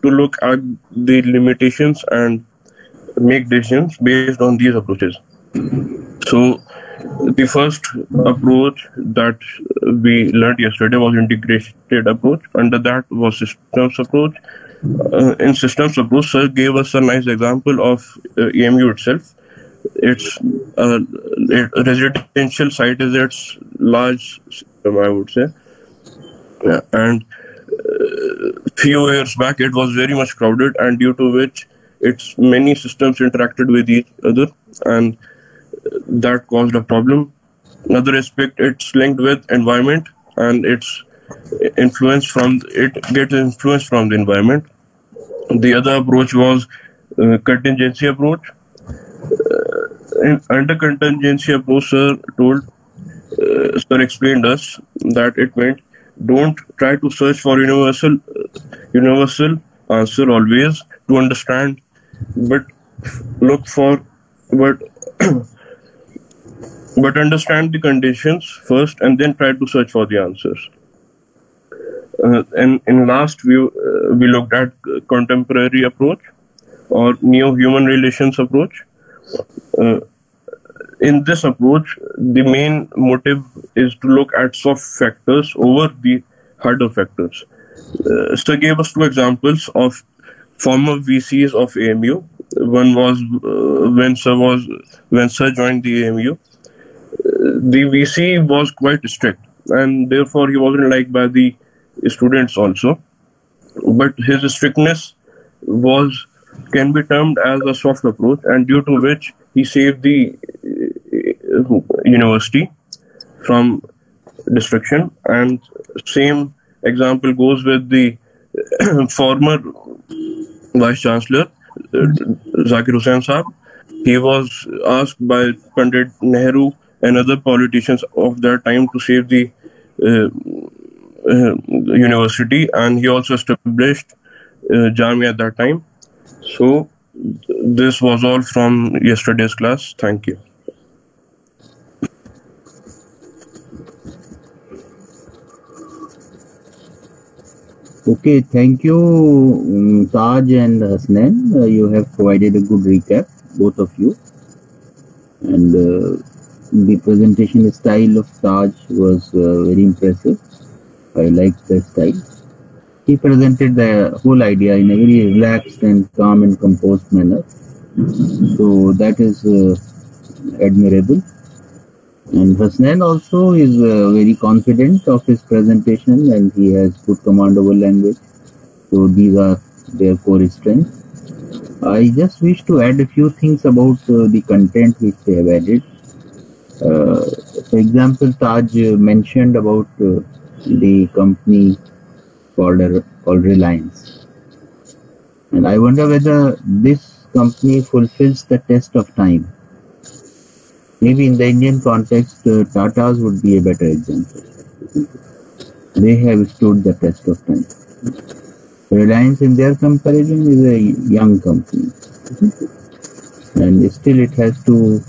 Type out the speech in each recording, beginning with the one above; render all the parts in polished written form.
to look at the limitations and make decisions based on these approaches. So the first approach that we learned yesterday was integrated approach. Under that was systems approach. In systems approach, sir gave us a nice example of EMU itself. Its residential site is its large system, I would say. And few years back, it was very much crowded, and due to which its many systems interacted with each other, and that caused a problem. Another aspect, it's linked with environment, and its influence from it gets influence from the environment. The other approach was contingency approach. Under contingency approach, sir explained us that it meant don't try to search for universal answer always to understand, but look for but but understand the conditions first and then try to search for the answers. And in last view, we looked at contemporary approach or neo-human relations approach. In this approach, the main motive is to look at soft factors over the harder factors. Sir gave us two examples of former VCs of AMU. One was when Sir joined the AMU. The VC was quite strict, and therefore he wasn't liked by the students also. But his strictness can be termed as a soft approach, and due to which he saved the university from destruction. And same example goes with the former Vice Chancellor Zakir Hussain Saab. He was asked by Pandit Nehru and other politicians of that time to save the university, and he also established Jamia at that time. So this was all from yesterday's class. Thank you. Okay, thank you, Taj and Hasnain. You have provided a good recap, both of you. And the presentation style of Taj was very impressive. I liked the style. He presented the whole idea in a very relaxed and calm and composed manner. So that is admirable. And Hasnain also is very confident of his presentation, and he has good command over language. So these are their core strengths. I just wish to add a few things about the content which they have added. For example, Taj mentioned about the company called Reliance. And I wonder whether this company fulfills the test of time. Maybe in the Indian context, Tatas would be a better example. They have stood the test of time. Reliance, in their comparison, is a young company. And still it has to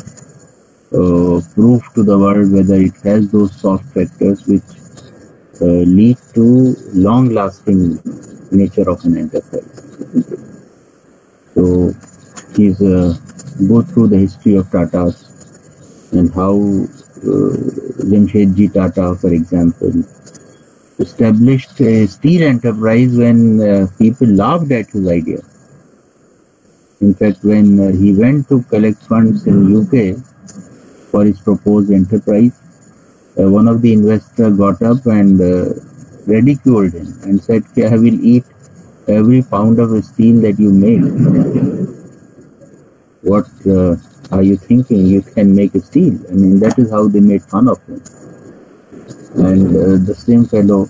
prove to the world whether it has those soft factors which lead to long-lasting nature of an enterprise. So he's go through the history of Tatas and how Jamshedji Tata, for example, established a steel enterprise when people laughed at his idea. In fact, when he went to collect funds in UK for his proposed enterprise, one of the investors got up and ridiculed him and said, I will eat every pound of steel that you make. What are you thinking? You can make a steel. I mean, that is how they made fun of him. And the same fellow,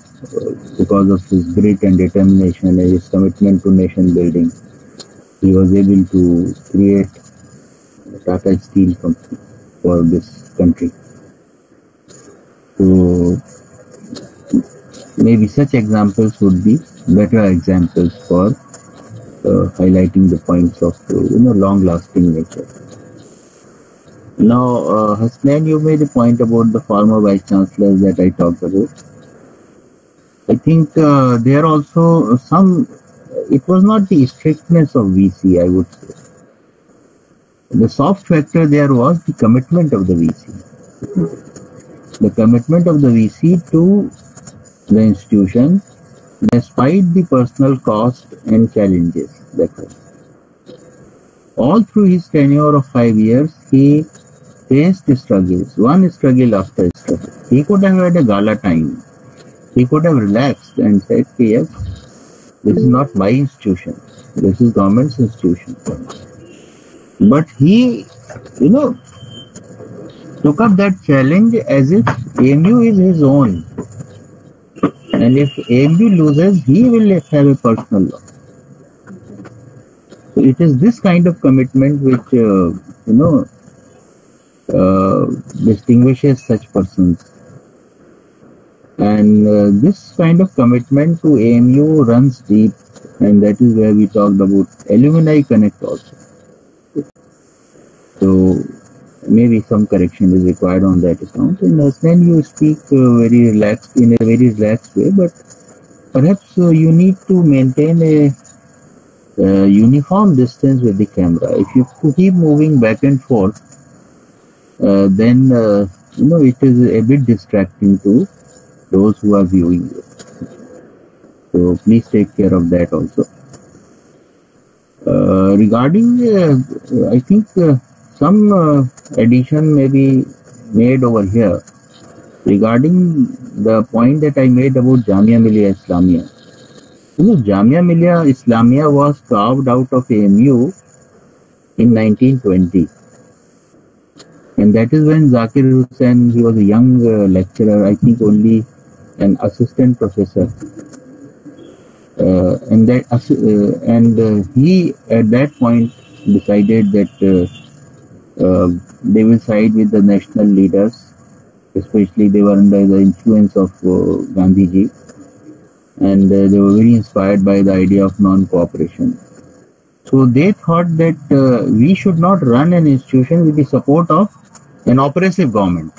because of his grit and determination and his commitment to nation building, he was able to create Tata Steel Company for this country. So maybe such examples would be better examples for highlighting the points of long-lasting nature. Now, Hasnain, you made a point about the former vice chancellors that I talked about. I think there are also some it was not the strictness of VC, I would say. The soft factor there was the commitment of the VC. The commitment of the VC to the institution, despite the personal cost and challenges. All through his tenure of 5 years, he faced struggles, one struggle after struggle. He could have had a gala time. He could have relaxed and said, yes, this is not my institution. This is government's institution. But he, took up that challenge as if AMU is his own. And if AMU loses, he will have a personal loss. So it is this kind of commitment which, distinguishes such persons. And this kind of commitment to AMU runs deep, and that is where we talked about Alumni Connect also. So maybe some correction is required on that account. And Hasnain, you speak in a very relaxed way, but perhaps you need to maintain a uniform distance with the camera. If you keep moving back and forth, then it is a bit distracting to those who are viewing you. So please take care of that also. Regarding, I think some addition may be made over here regarding the point that I made about Jamia Millia Islamia. Jamia Millia Islamia was carved out of AMU in 1920. And that is when Zakir Hussain, he was a young lecturer, I think only an assistant professor. He at that point decided that they will side with the national leaders, especially they were under the influence of Gandhiji, and they were very inspired by the idea of non-cooperation. So they thought that we should not run an institution with the support of an oppressive government.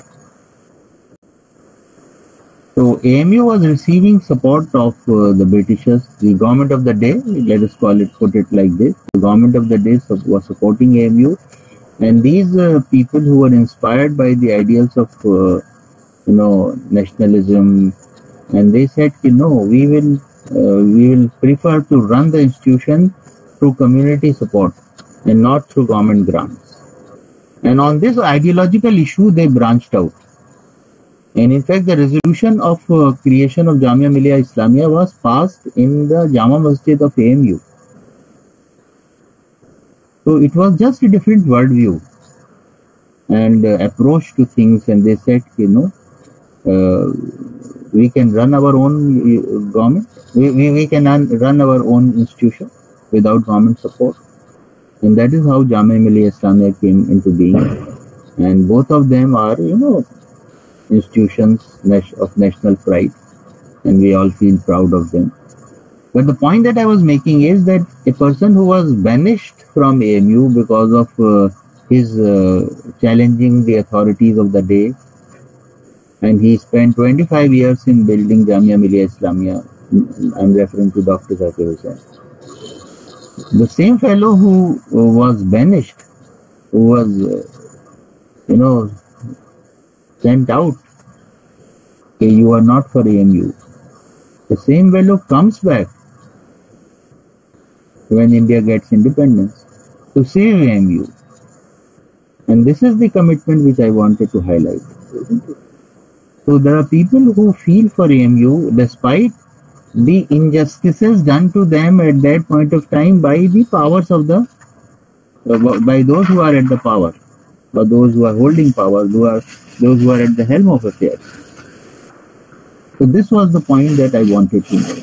So AMU was receiving support of the Britishers, the government of the day, let us put it like this. The government of the day was supporting AMU, and these people who were inspired by the ideals of nationalism, and they said, no, we will prefer to run the institution through community support and not through government grants. And on this ideological issue, they branched out. And in fact, the resolution of creation of Jamia Millia Islamia was passed in the Jama Masjid of AMU. So it was just a different worldview and approach to things. And they said, we can run our own government. We can run our own institution without government support. And that is how Jamia Millia Islamia came into being. And both of them are, institutions of national pride, and we all feel proud of them. But the point that I was making is that a person who was banished from AMU because of his challenging the authorities of the day, and he spent 25 years in building Jamia Millia Islamia. I'm referring to Dr. Zakir Hussain. The same fellow who was banished, who was, sent out, you are not for AMU. The same fellow comes back when India gets independence to save AMU. And this is the commitment which I wanted to highlight. So there are people who feel for AMU despite the injustices done to them at that point of time by the powers of by those who are at the power, or those who are holding power, those who are at the helm of affairs. So this was the point that I wanted to make.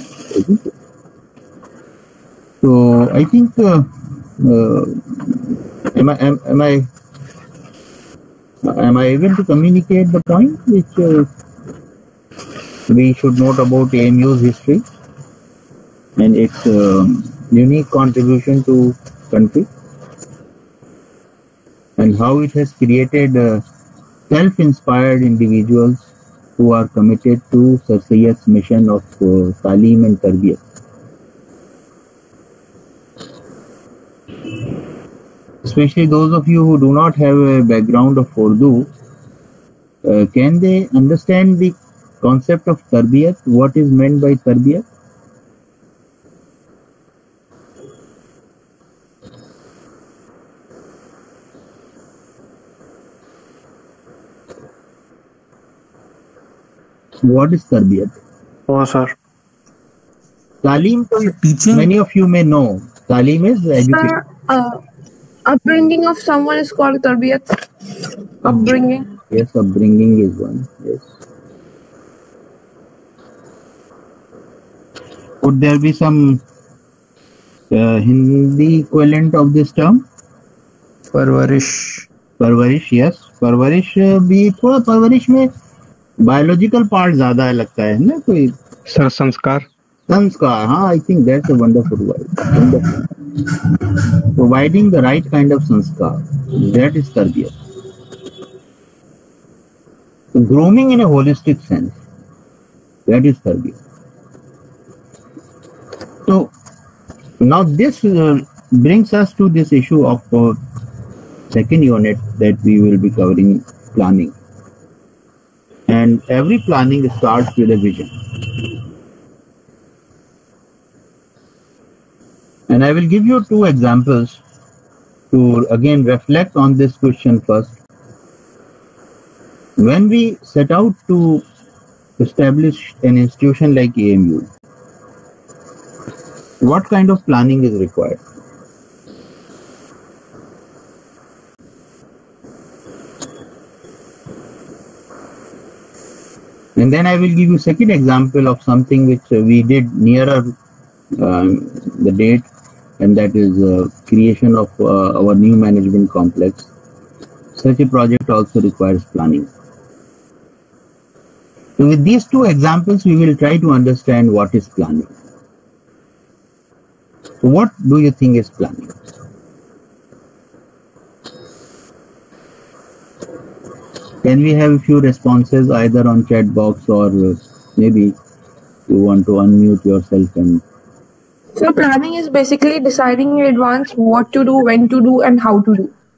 So I think, am I able to communicate the point which we should note about AMU's history and its unique contribution to country, and how it has created self-inspired individuals who are committed to Sir Sayyid's mission of Talim and Tarbiyat. especially those of you who do not have a background of Urdu, can they understand the concept of tarbiyat? What is meant by tarbiyat? What is tarbiyat? Oh, sir. Talim, Teaching. many of you may know. Talim is education. Sir, upbringing of someone is called tarbiyat. Upbringing. Yes, upbringing is one. Yes. Could there be some Hindi equivalent of this term? Parvarish. परवरिश, yes. परवरिश भी थोड़ा, परवरिश में biological part ज्यादा लगता है ना कोई. सर संस्कार. संस्कार, हाँ, I think that's a wonderful word. Providing the right kind of sanskar, that is tarbiyat. Grooming in a holistic sense, that is tarbiyat. So now this brings us to this issue of second unit that we will be covering, planning. And every planning starts with a vision. And I will give you two examples to again reflect on this question first. When we set out to establish an institution like AMU, what kind of planning is required? And then I will give you second example of something which we did nearer the date, and that is creation of our new management complex. Such a project also requires planning. So with these two examples, we will try to understand what is planning. So what do you think is planning? Can we have a few responses either on chat box, or maybe you want to unmute yourself and... So planning is basically deciding in advance what to do, when to do, and how to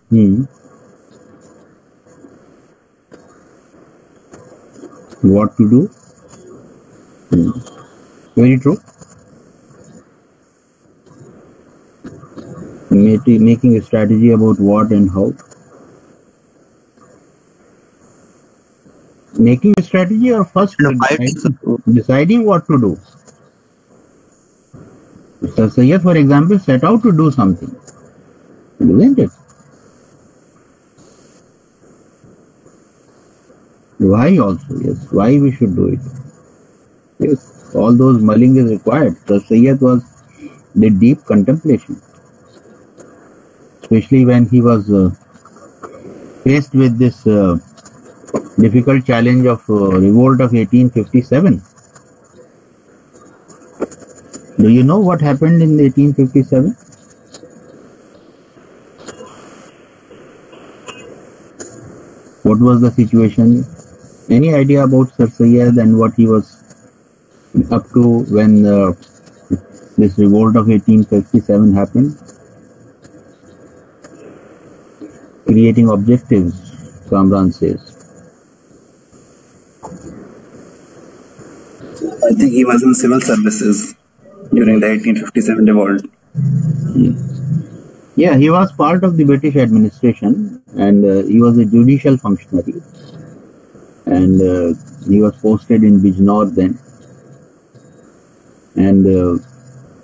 do. What to do? Very true. Making a strategy about what and how. Making a strategy, or first deciding what to do. Sir Sayyid, for example, set out to do something, isn't it? Why also? Yes, why we should do it? Yes, all those mulling is required. Sir Sayyid did deep contemplation, especially when he was faced with this difficult challenge of revolt of 1857. Do you know what happened in 1857? What was the situation? Any idea about Sir Sayyid and what he was up to when this revolt of 1857 happened? Creating objectives, Kamran says. I think he was in civil services during the 1857 revolt. Yeah, he was part of the British administration, and he was a judicial functionary, and he was posted in Bijnor then, and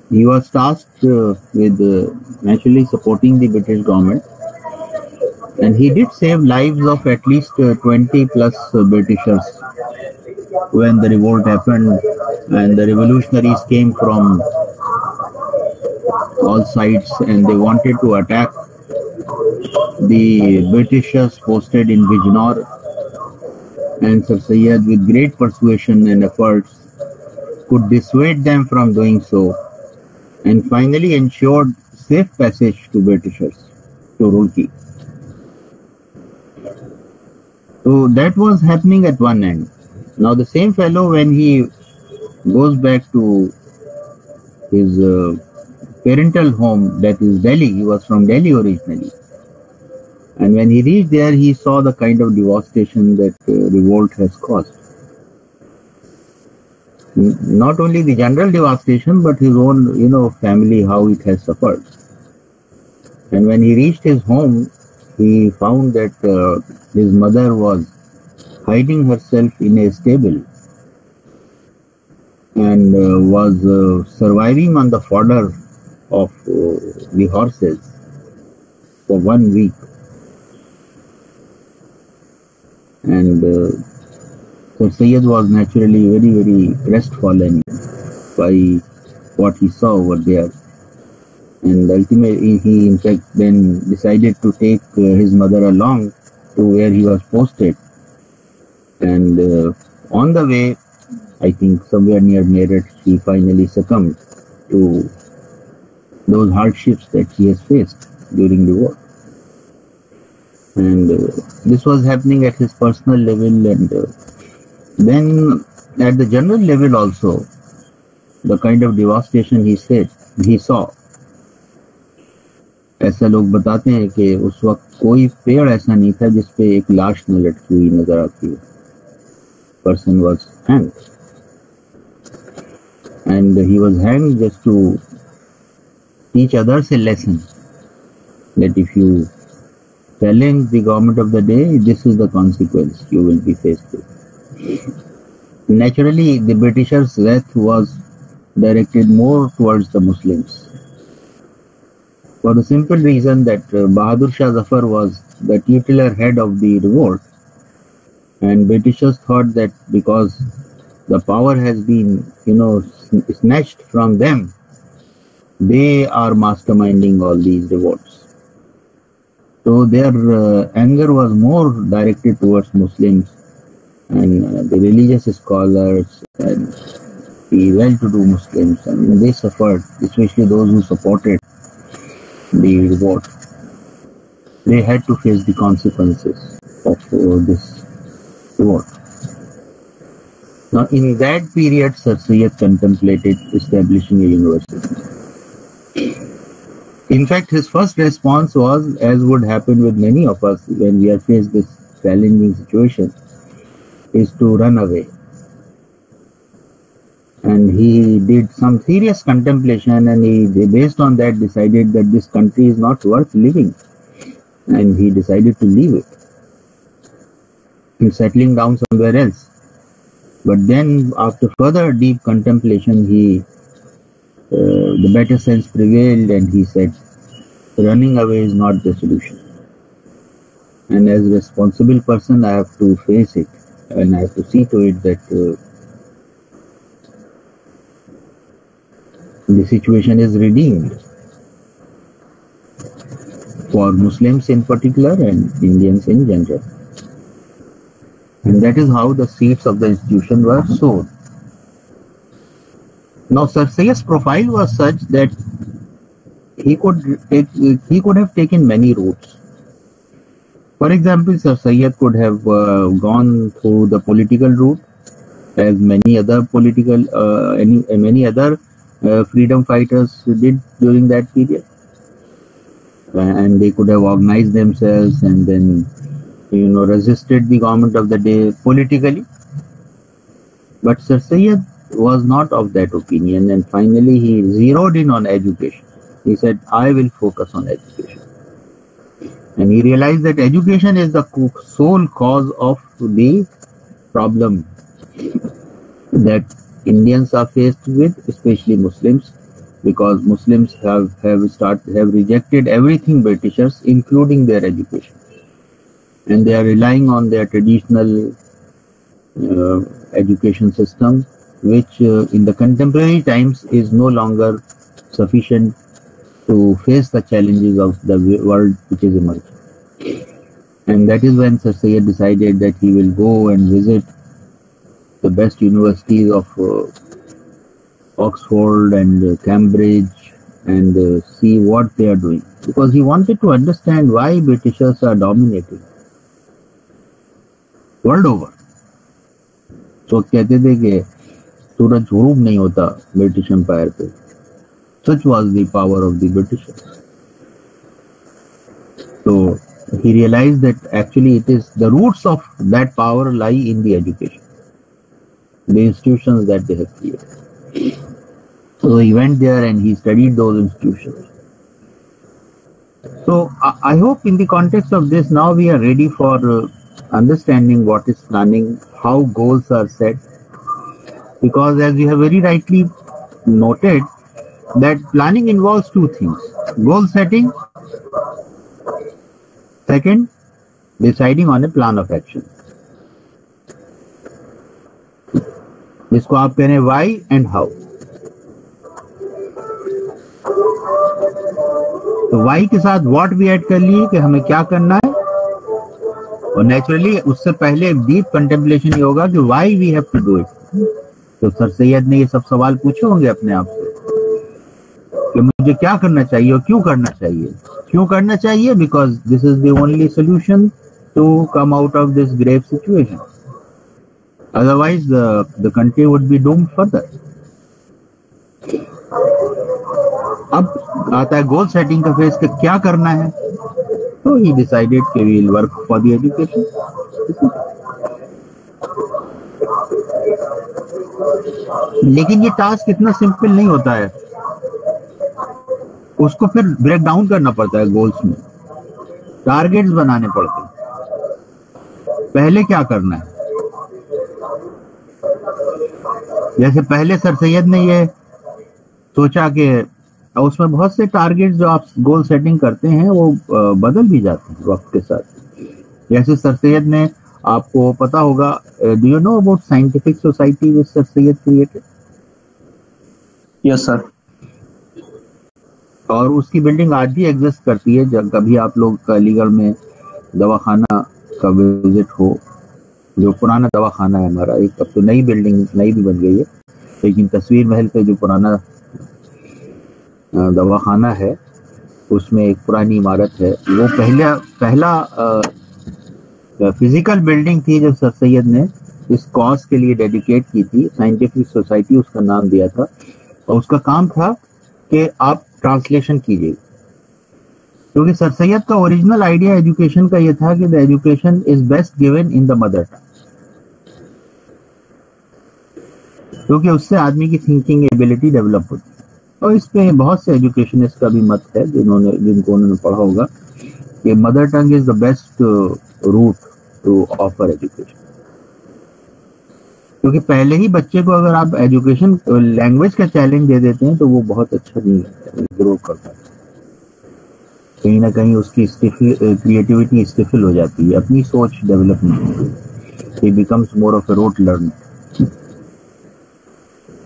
he was tasked with actually supporting the British government, and he did save lives of at least 20 plus Britishers when the revolt happened, and the revolutionaries came from all sides and they wanted to attack the Britishers posted in Bijnor, and Sir Sayyid, with great persuasion and efforts, could dissuade them from doing so, and finally ensured safe passage to Britishers to Roorkee. So that was happening at one end. Now the same fellow, when he goes back to his parental home, that is Delhi, he was from Delhi originally, And when he reached there, he saw the kind of devastation that revolt has caused. Not only the general devastation, but his own, family, how it has suffered. And when he reached his home, he found that his mother was hiding herself in a stable and was surviving on the fodder of the horses for 1 week. And Sir Syed was naturally very, very crestfallen by what he saw over there. And ultimately, he in fact then decided to take his mother along to where he was posted. And on the way, I think somewhere near Meerut, he finally succumbed to those hardships that he has faced during the war. And this was happening at his personal level, and then at the general level also, the kind of devastation he saw. ऐसा लोग बताते हैं कि उस वक्त कोई पेड़ ऐसा नहीं था जिसपे एक लाश न लटकी हुई नजर आती हो. Person was hanged, and he was hanged just to teach others a lesson that if you challenge the government of the day, this is the consequence you will be faced with. Naturally, the Britishers' wrath was directed more towards the Muslims, for the simple reason that Bahadur Shah Zafar was the titular head of the revolt, and Britishers thought that because the power has been, snatched from them, they are masterminding all these revolts. So their anger was more directed towards Muslims and the religious scholars and the well-to-do Muslims. I mean, they suffered, especially those who supported the revolt. They had to face the consequences of this revolt. Now, in that period, Sir Syed contemplated establishing a university. In fact, his first response was, as would happen with many of us when we are faced with challenging situation, is to run away. And he did some serious contemplation, and he, based on that, decided that this country is not worth living. And he decided to leave it, in settling down somewhere else. But then, after further deep contemplation, the better sense prevailed, and he said, running away is not the solution. And as a responsible person, I have to face it, and I have to see to it that the situation is redeemed for Muslims in particular and Indians in general. And that is how the seeds of the institution were sown. Now, Sir Syed's profile was such that he could have taken many routes. For example, Sir Syed could have gone through the political route, as many other freedom fighters did during that period, and they could have organized themselves and then resisted the government of the day politically. But Sir Syed was not of that opinion, and finally he zeroed in on education. He said, I will focus on education. And he realized that education is the sole cause of the problem that Indians are faced with, especially Muslims, because Muslims have rejected everything Britishers, including their education. And they are relying on their traditional education system, which in the contemporary times is no longer sufficient to face the challenges of the world which is emerging. And that is when Sir Syed decided that he will go and visit the best universities of Oxford and Cambridge and see what they are doing. Because he wanted to understand why Britishers are dominating world over. So कहते थे कि सूरज ग़ुरूब नहीं होता British empire पे. Such was the power of the Britishers. So he realized that actually it is the roots of that power lie in the education, the institutions that they have created. So he went there and he studied those institutions. So I hope in the context of this, now we are ready for understanding what is planning, how goals are set, because as you have very rightly noted, that planning involves two things: goal setting, second, deciding on a plan of action. जिसको आप कह रहे हैं why and how. तो why के साथ what भी add कर लिए कि हमें क्या करना है, और नेचुरली उससे पहले डीप कंटेम्पलेशन ये होगा कि why we have to do it. तो सर सैयद ने ये सब सवाल पूछे होंगे अपने आप से कि मुझे क्या करना चाहिए और क्यों करना चाहिए. क्यों करना चाहिए? Because this is the only solution to come out of this grave situation. Otherwise the country would be doomed further. अब आता है गोल सेटिंग का फेज कि क्या करना है. तो ही डिसाइडेड कि we will work for the education. लेकिन ये टास्क इतना सिंपल नहीं होता है, उसको फिर ब्रेक डाउन करना पड़ता है. गोल्स में टारगेट्स बनाने पड़ते हैं. पहले क्या करना है, जैसे पहले सर सैयद ने ये सोचा कि उसमें बहुत से टारगेट्स जो आप गोल सेटिंग करते हैं वो बदल भी जाते हैं वक्त के साथ. जैसे सर सैयद ने, आपको पता होगा, do you know about scientific society which sir Syed created? Yes sir. और उसकी बिल्डिंग आज भी एग्जिस्ट करती है. जब कभी आप लोग अलीगढ़ में दवाखाना का विजिट हो, जो पुराना दवाखाना है हमारा, एक अब तो नई बिल्डिंग नई भी बन गई है, लेकिन तस्वीर महल पे जो पुराना दवाखाना है उसमें एक पुरानी इमारत है. वो पहला फिजिकल बिल्डिंग थी जो सर सैयद ने इस कॉज के लिए डेडिकेट की थी. साइंटिफिक सोसाइटी उसका नाम दिया था, और उसका काम था कि आप ट्रांसलेशन कीजिए. क्योंकि सर सैयद का ओरिजिनल आइडिया एजुकेशन का ये था कि the education is best given in the mother टंग, क्योंकि उससे आदमी की थिंकिंग एबिलिटी डेवलप होती है. और इस पे बहुत से एजुकेशनिस्ट का भी मत है जिनको उन्होंने पढ़ा होगा कि mother tongue is the best route to offer education. क्योंकि पहले ही बच्चे को अगर आप एजुकेशन लैंग्वेज का चैलेंज दे देते हैं तो वो बहुत अच्छा नहीं ग्रो कर पाता. कहीं ना कहीं उसकी क्रिएटिविटी स्टिफल हो जाती है, अपनी सोच डेवलप नहीं होती. He becomes more of a rote learner.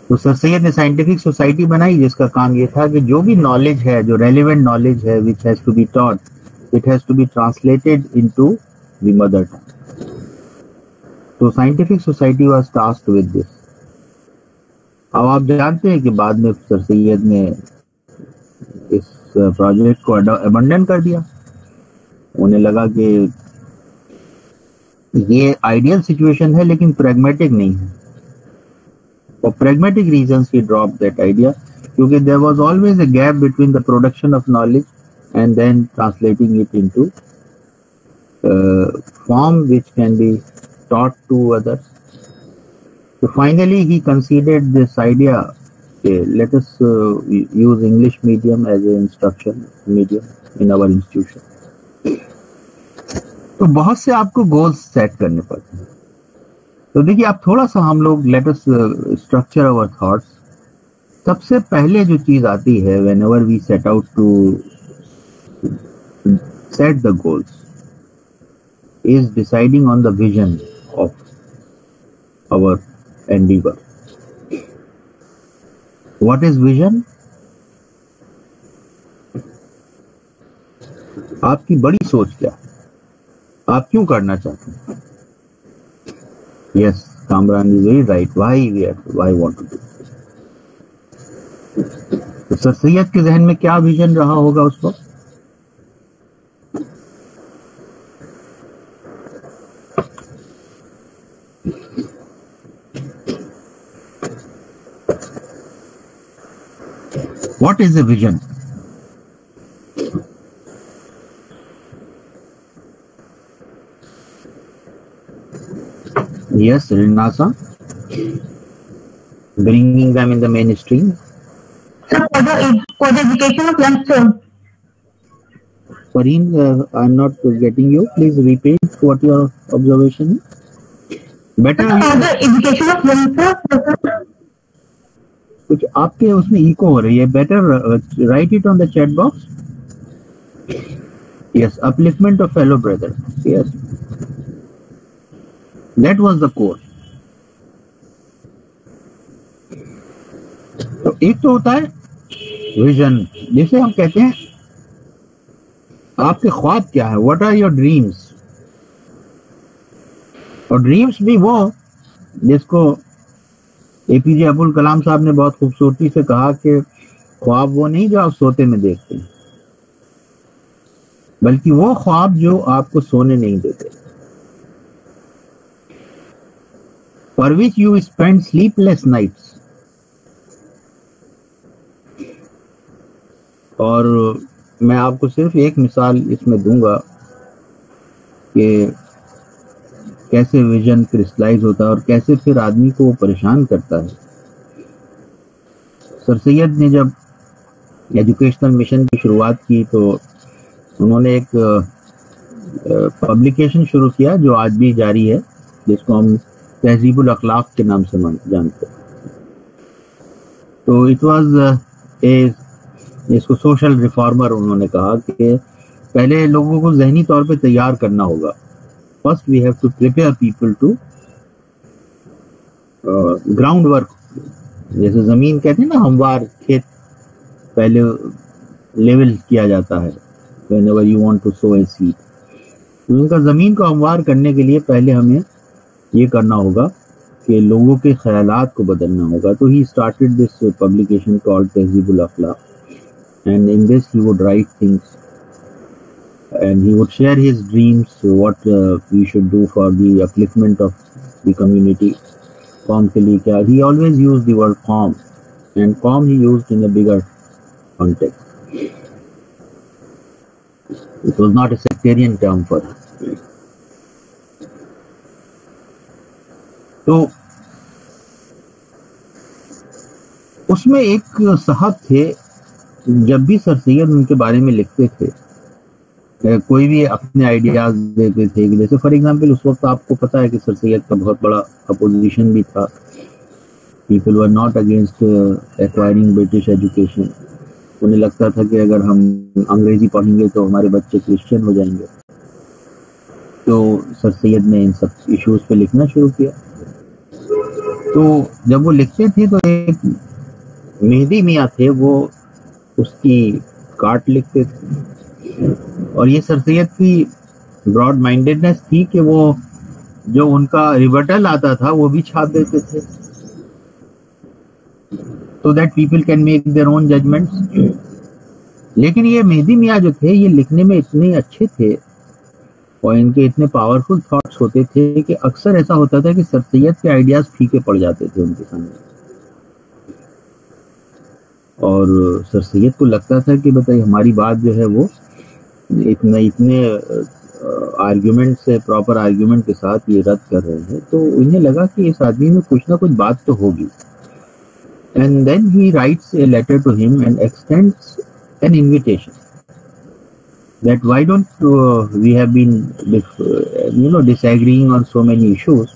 तो सर सैयद ने साइंटिफिक सोसाइटी बनाई जिसका काम ये था कि जो भी नॉलेज है, जो रेलिवेंट नॉलेज है, which has to be taught, it has to be translated into the mother tongue. तो scientific society was tasked with this. अब आप जानते हैं कि बाद में सर सैयद ने इस प्रोजेक्ट को अबंडन कर दिया. उन्हें लगा कि ये आइडियल सिचुएशन है लेकिन प्रैग्मेटिक नहीं है. For pragmatic reasons, he dropped that idea, because there was always a gap between the production of knowledge and then translating it into form which can be taught to others. So finally, he conceded this idea. Okay, let us use English medium as an instruction medium in our institution. तो बहुत से आपको goals set करने पड़ते हैं. तो देखिए, आप थोड़ा सा हम लोग let us structure our thoughts. सबसे पहले जो चीज आती है whenever we set out to set the goals is deciding on the vision of our endeavour. What is vision? आपकी बड़ी सोच क्या, आप क्यों करना चाहते हैं. Yes, Kamran is very right. Why want to do? तो सर सैयद के जहन में क्या विजन रहा होगा उस वक्त? What is the vision? Yes, Rinasa. Bringing them in the mainstream. Sir, for the education of youngsters. Fareen, I'm not getting you. Please repeat what your observation is. Better. For the education of youngsters. कुछ आपके उसमें eco हो रही है. Better write it on the chat box. Yes, upliftment of fellow brother. Yes, that was the core. तो एक तो होता है विजन, जिसे हम कहते हैं आपके ख्वाब क्या है, व्हाट आर योर ड्रीम्स. और ड्रीम्स भी वो जिसको एपीजे अब्दुल कलाम साहब ने बहुत खूबसूरती से कहा कि ख्वाब वो नहीं जो आप सोते में देखते हैं, बल्कि वो ख्वाब जो आपको सोने नहीं देते, for which you spend sleepless nights. और मैं आपको सिर्फ एक मिसाल इसमें दूंगा कि कैसे विजन क्रिस्टलाइज होता है और कैसे फिर आदमी को वो परेशान करता है. सर सैयद ने जब एजुकेशनल मिशन की शुरुआत की तो उन्होंने एक पब्लिकेशन शुरू किया जो आज भी जारी है, जिसको हम तहजीबुल अखलाक के नाम से जानते हैं. तो इट वाज इसको सोशल रिफॉर्मर उन्होंने कहा कि पहले लोगों को जहनी तौर पे तैयार करना होगा. First we have to prepare people to ground work. जैसे जमीन कहते हैं ना, हमवार खेत पहले लेवल किया जाता है whenever you want to sow a seed. तो उनका जमीन को हमवार करने के लिए पहले हमें ये करना होगा कि लोगों के ख्यालात को बदलना होगा. तो he started this publication called Tahzibul Akhlaq, and in this he would write things and he would share his dreams, what we should do for the upliftment of the community. Qawm ke liye kya, he always used the word qawm, and qawm he used in a bigger context. It was not a sectarian term for him. तो उसमें एक साहब थे, जब भी sir Syed उनके बारे में लिखते थे, कोई भी अपने आइडियाज देते थे. जैसे फॉर एग्जांपल उस वक्त आपको पता है कि सर सैयद का बहुत बड़ा अपोजिशन भी था. People were not against acquiring British education. उन्हें लगता था कि अगर हम अंग्रेजी पढ़ेंगे तो हमारे बच्चे क्रिश्चियन हो जाएंगे. तो सर सैयद ने इन सब इश्यूज पे लिखना शुरू किया. तो जब वो लिखते थे तो एक मेहदी मियाँ थे, वो उसकी काट लिखते थे. और ये सर सैयद की ब्रॉड माइंडेडनेस थी कि वो जो उनका रिबटल आता था वो भी छाप देते थे, so that people can make their own judgments. लेकिन ये मेहदी मियाँ जो थे, ये लिखने में इतने अच्छे थे और इनके इतने पावरफुल थॉट्स होते थे कि अक्सर ऐसा होता था कि सर सैयद के आइडियाज फीके पड़ जाते थे उनके सामने. और सर सैयद को लगता था कि बताइए हमारी बात जो है वो इतने आर्ग्यूमेंट से, प्रॉपर आर्ग्यूमेंट के साथ ये रद्द कर रहे हैं. तो इन्हें लगा कि इस आदमी में कुछ ना कुछ बात तो होगी. And then he writes a letter to him and extends an invitation that why don't we have been disagreeing on so many issues,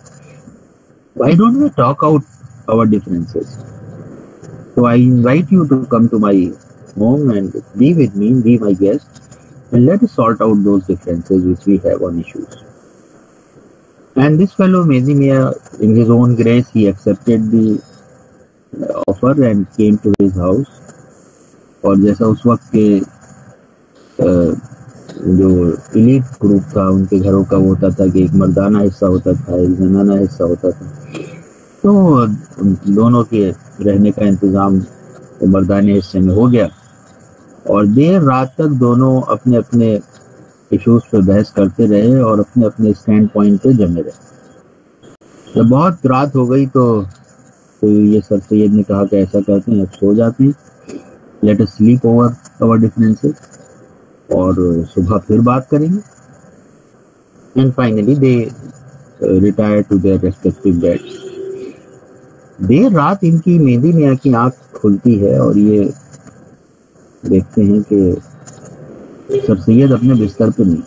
why don't we talk out our differences? So I invite you to come to my home and be with me, be my guest, and let us sort out those differences which we have on issues. And this fellow Mehdi Mian, in his own grace, he accepted the offer and came to his house. और जैसा उस वक्त के जो elite group था उनके घरों का वो होता था कि एक मर्दाना हिस्सा होता था, एक जनाना हिस्सा होता था. तो दोनों के रहने का इंतजाम वो मर्दाने हिस्से में हो गया और देर रात तक दोनों अपने अपने इश्यूज पे बहस करते रहे और अपने अपने स्टैंड पॉइंट पे जमे रहे. जब बहुत रात हो गई तो ये सर सैयद ने कहा कि ऐसा करते हैं, अब सो जाते हैं, let us sleep over our differences और सुबह फिर बात करेंगे. And finally they retire to their respective beds. देर रात इनकी मेहंदी मियाँ की आंख खुलती है और ये देखते हैं कि सर सैयद अपने बिस्तर पे नहीं।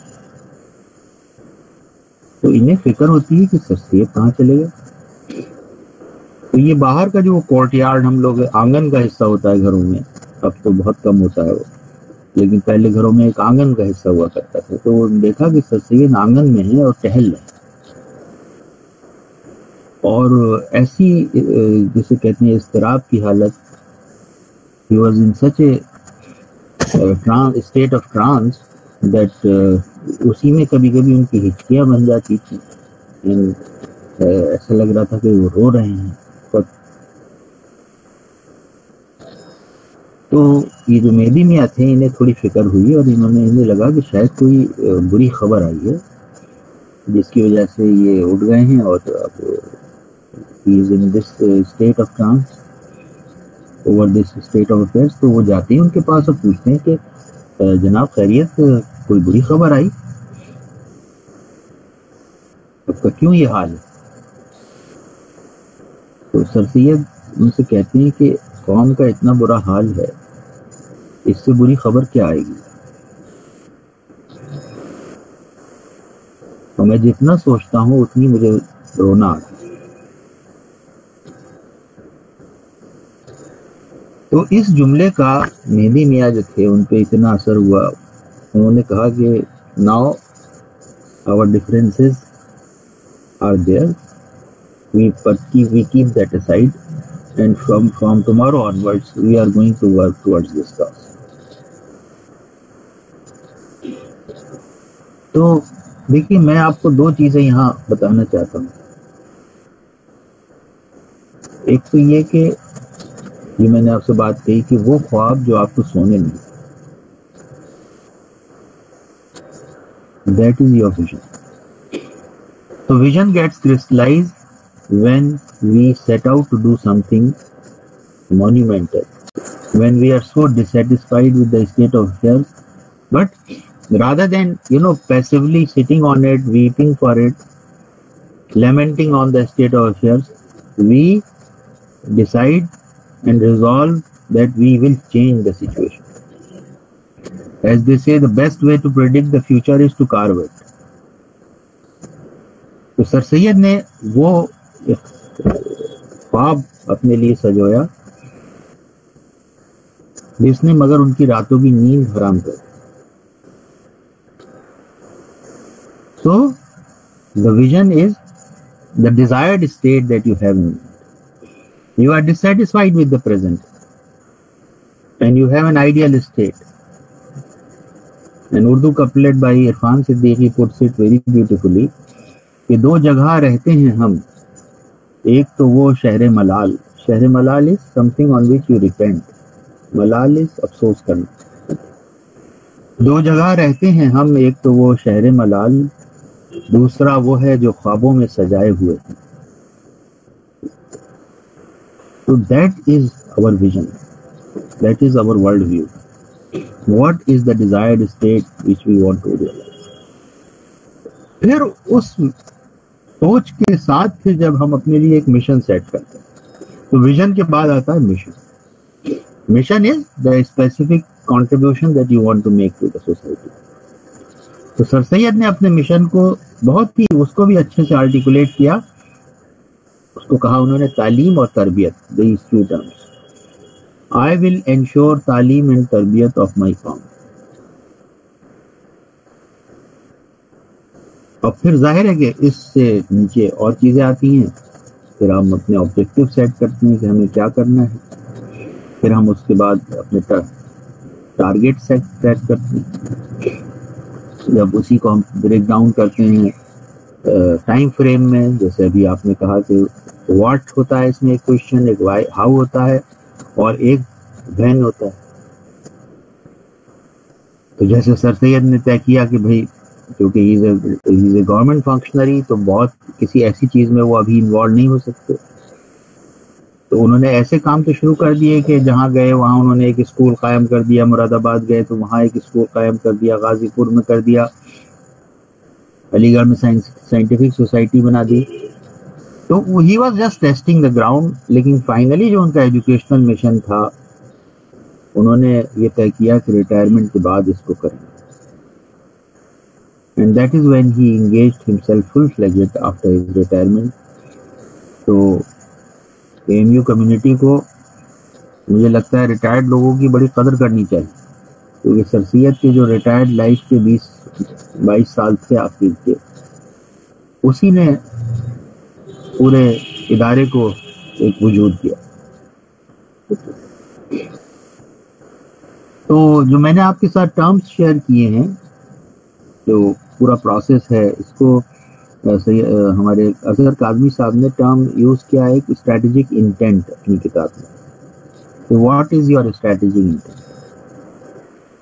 तो इन्हें फिक्र होती है कि सर सैयद कहाँ चले गए। तो ये बाहर का जो कोर्टयार्ड हम लोग आंगन का हिस्सा होता है घरों में, अब तो बहुत कम होता है वो, लेकिन पहले घरों में एक आंगन का हिस्सा हुआ करता था। तो देखा कि सर सैयद आंगन में है और टहल रहे, और ऐसी जिसे कहते हैं इस्तिराब की हालत, he was in such a state of trance that उसी में कभी कभी उनकी हिचकियां बन जाती थी। ऐसा लग रहा था कि वो रो रहे हैं। तो ये जो मेहदी मियाँ थे इन्हें थोड़ी फिक्र हुई और इन्हें लगा कि शायद कोई बुरी खबर आई है जिसकी वजह से ये उठ गए हैं और अब he is in this state of trance over this state of affairs। तो वो जाते हैं उनके पास और पूछते हैं कि जनाब खैरियत, कोई बुरी खबर आई, आपका क्यों ये हाल है। तो सर सैयद उनसे कहते हैं कि कौम का इतना बुरा हाल है, इससे बुरी खबर क्या आएगी। तो मैं जितना सोचता हूँ उतनी मुझे रोना आता है। तो इस जुमले का मेहदी मियाँ जो थे उन पे इतना असर हुआ, उन्होंने कहा कि now our differences are there, we keep that aside and from tomorrow onwards we are going to work towards this cause। तो देखिए, मैं आपको दो चीजें यहाँ बताना चाहता हूँ। एक तो ये कि ये मैंने आपसे बात कही कि वो ख्वाब जो आपको सोने नहीं, that is your vision। So vision gets crystallized when we set out to do something monumental, when we are so dissatisfied with the state of affairs, but rather than passively sitting on it, weeping for it, lamenting on the state of affairs, we decide and resolve that we will change the situation। As they say, the best way to predict the future is to carve it। तो sir Syed ने वो ख्वाब अपने लिए सजोया जिसने मगर उनकी रातों की नींद हराम कर। So the vision is the desired state that you have in mind। You are dissatisfied with the present and you have an ideal state। An Urdu couplet by Irfan Siddiqui puts it very beautifully कि दो जगह रहते हैं हम, एक तो वो शहर मलाल, शहर मलाल is something on which you repent, मलाल इज अफसोस करना। दो जगह रहते हैं हम, एक तो वो शहर मलाल, दूसरा वो है जो ख्वाबों में सजाए हुए हैं। तो that is our vision, that is our world view. What is the desired state which we want to realise. फिर उस सोच के साथ फिर जब हम अपने लिए एक मिशन सेट करते हैं, तो विजन के बाद आता है mission. Mission is the specific contribution that you want to make to the society. तो सर सैयद ने अपने मिशन को बहुत ही, उसको भी अच्छे से आर्टिकुलेट किया। उसको कहा उन्होंने तालीम और तरबियत, these two terms. I will ensure तालीम एंड तरबियत ऑफ माई कौम। और फिर जाहिर है कि इससे नीचे और चीज़ें आती हैं। फिर हम अपने ऑब्जेक्टिव सेट करते हैं कि हमें क्या करना है। फिर हम उसके बाद अपने टारगेट सेट करते हैं। जब उसी को हम ब्रेक डाउन करते हैं टाइम फ्रेम में, जैसे अभी आपने कहा कि व्हाट होता है इसमें एक क्वेश्चन, एक वाई हाउ होता है और एक व्हेन होता है। तो जैसे सर सैयद ने तय किया कि भाई क्योंकि he is a government functionary, तो बहुत किसी ऐसी चीज में वो अभी इन्वॉल्व नहीं हो सकते। तो उन्होंने ऐसे काम तो शुरू कर दिए कि जहाँ गए वहाँ उन्होंने एक स्कूल कायम कर दिया, मुरादाबाद गए तो वहाँ एक स्कूल कायम कर दिया, गाजीपुर में कर दिया। अलीगढ़ में साइंटिफिक सोसाइटी बना दी। तो he was just testing the ground, लेकिन फाइनली जो उनका एजुकेशनल मिशन था, उन्होंने ये तय किया कि रिटायरमेंट के बाद इसको करें। And that is when he engaged himself full fledged after his retirement. तो एएमयू कम्युनिटी को मुझे लगता है रिटायर्ड लोगों की बड़ी कदर करनी चाहिए, क्योंकि सर सैयद के जो रिटायर्ड लाइफ के 20-22 साल थे आखिर के, उसी ने पूरे इदारे को एक वजूद दिया। तो जो मैंने आपके साथ टर्म्स शेयर किए हैं, जो पूरा प्रोसेस है, इसको हमारे असगर काज़मी साहब ने टर्म यूज किया है, स्ट्रेटेजिक इंटेंट अपनी किताब में। तो what is your strategic intent?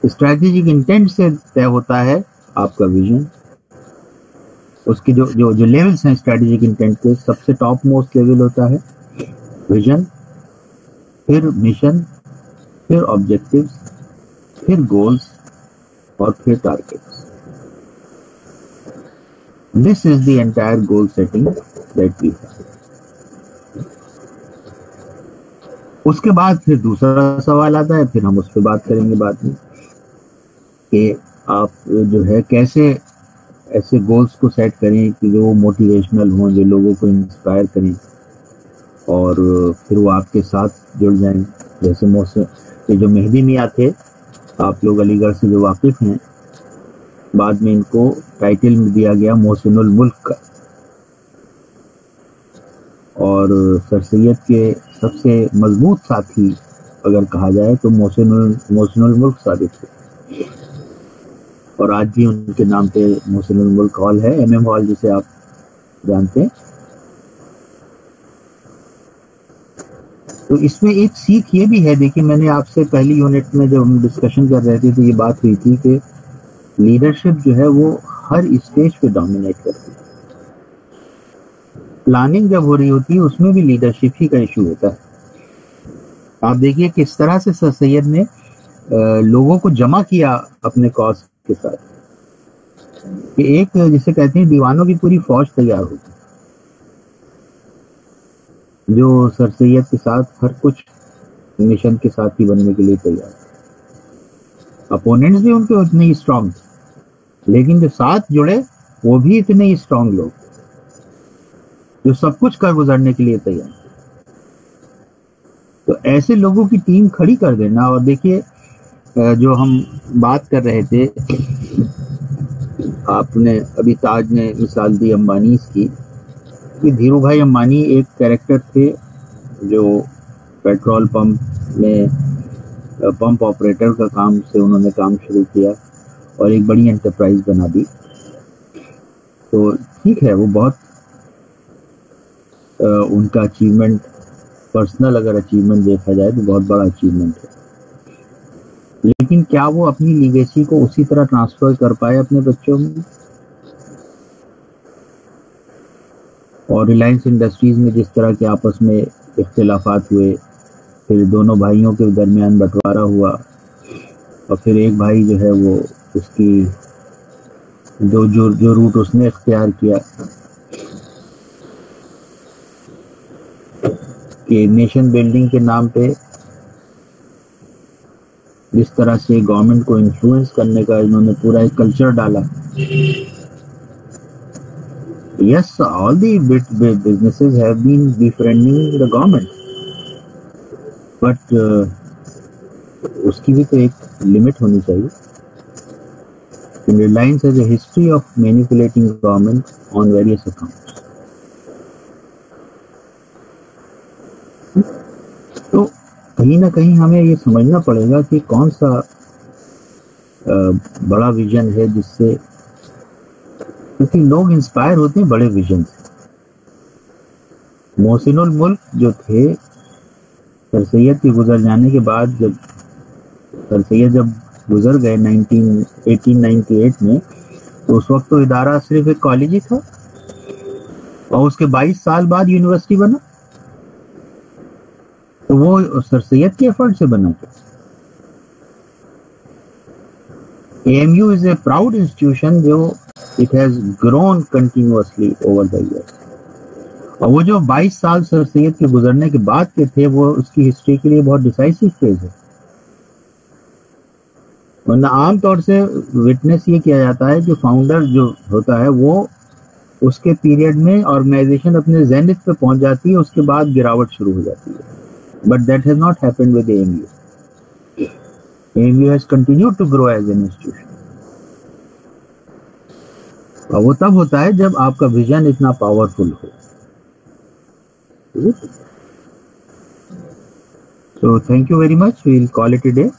Strategic intent से तय होता है आपका विजन। उसके जो जो जो लेवल्स हैं स्ट्रेटेजिक इंटेंट के, सबसे टॉप मोस्ट लेवल होता है विजन, फिर मिशन, फिर ऑब्जेक्टिव्स, फिर गोल्स और फिर targets. This is the entire goal setting that we have. उसके बाद फिर दूसरा सवाल आता है, फिर हम उस पर बात करेंगे बाद में, कि आप जो है कैसे ऐसे गोल्स को सेट करें कि जो मोटिवेशनल हों, जो लोगों को इंस्पायर करें और फिर वो आपके साथ जुड़ जाएं। जैसे ये जो मेहदी मियाँ थे, आप लोग अलीगढ़ से जो वाकिफ हैं, बाद में इनको टाइटल में दिया गया मोहसिनुल मुल्क का, और सर सैयद के सबसे मजबूत साथी अगर कहा जाए तो मोहसिनुल मुल्क साबित हुए। और आज भी उनके नाम पे मोहसिनुल मुल्क हॉल है, MM हॉल जिसे आप जानते हैं। तो इसमें एक सीख ये भी है, देखिए मैंने आपसे पहली यूनिट में जब हम डिस्कशन कर रहे थे तो ये बात हुई थी कि लीडरशिप जो है वो हर स्टेज पे डोमिनेट करती है। प्लानिंग जब हो रही होती है उसमें भी लीडरशिप ही का इशू होता है। आप देखिए किस तरह से सर सैयद ने लोगों को जमा किया अपने कॉज के साथ, कि एक जिसे कहते हैं दीवानों की पूरी फौज तैयार होगी, जो सर सैयद के साथ हर कुछ मिशन के साथ ही बनने के लिए तैयार। अपोनेंट्स भी उनके उतने ही स्ट्रांग, लेकिन जो साथ जुड़े वो भी इतने ही स्ट्रांग लोग, जो सब कुछ कर गुजरने के लिए तैयार। तो ऐसे लोगों की टीम खड़ी कर देना। और देखिए जो हम बात कर रहे थे, आपने अभी ताज ने मिसाल दी अंबानी की, कि धीरू भाई अंबानी एक कैरेक्टर थे जो पेट्रोल पंप में पंप ऑपरेटर का काम से उन्होंने काम शुरू किया और एक बड़ी एंटरप्राइज बना दी। तो ठीक है, वो बहुत उनका अचीवमेंट, पर्सनल अगर अचीवमेंट देखा जाए तो बहुत बड़ा अचीवमेंट है, लेकिन क्या वो अपनी लीगेसी को उसी तरह ट्रांसफर कर पाए अपने बच्चों में? और रिलायंस इंडस्ट्रीज में जिस तरह के आपस में इख्तिलाफात हुए, फिर दोनों भाइयों के दरमियान बंटवारा हुआ, और फिर एक भाई जो है वो उसकी जो रूट उसने इख्तियार किया कि नेशन बिल्डिंग के नाम पे जिस तरह से गवर्नमेंट को इन्फ्लुएंस करने का इन्होंने पूरा एक कल्चर डाला। Yes, all the businesses have been befriending the government, but उसकी भी तो एक लिमिट होनी चाहिए। Reliance has a history of manipulating government on various accounts. तो कहीं ना कहीं हमें ये समझना पड़ेगा कि कौन सा बड़ा विजन है जिससे, क्योंकि लोग इंस्पायर होते हैं बड़े विजन से। मोहसिनुल मुल्क जो थे, सर सैयद के गुजर जाने के बाद, जब सर सैयद जब गुजर गए 1898 में, तो उस वक्त तो इदारा सिर्फ एक कॉलेज ही था, और उसके 22 साल बाद यूनिवर्सिटी बना। तो वो सर सैयद के एफर्ट से बना था। AMU is a proud institution जो It has grown continuously over the years. और वो जो 22 साल सर सैयद के गुजरने के बाद के थे, वो उसकी हिस्ट्री के लिए बहुत डिसाइसिव फेज है। वरना आमतौर से विटनेस ये किया जाता है कि फाउंडर जो होता है वो उसके पीरियड में ऑर्गेनाइजेशन अपने जेनिथ पे पहुंच जाती है, उसके बाद गिरावट शुरू हो जाती है। But that has not happened with AMU. AMU has continued to grow as an institution. और वो तब होता है जब आपका विजन इतना पावरफुल हो। So thank you very much. We'll call it a day.